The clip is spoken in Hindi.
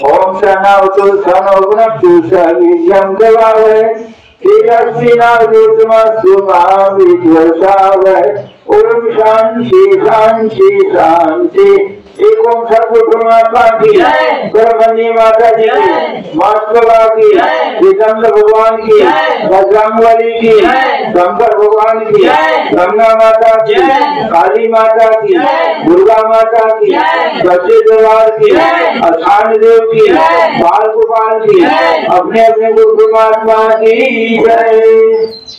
ओम शनावतु शनोग्नप्तु शवीर्यं गवावै तेजस्विनावधूतमस्तु ओम शांति शांति शांति। एक ओम सर्वभूतमात्मा की गर्भवती माता जी की, मास्कवा की, विशंकर भगवान की, बजरंगबली की, शंकर भगवान की, गंगा माता की, काली माता की, दुर्गा माता की, सच्चे दरबार की, अखांड देव की, बाल गोपाल की, अपने अपने गुरु परमात्मा की जय।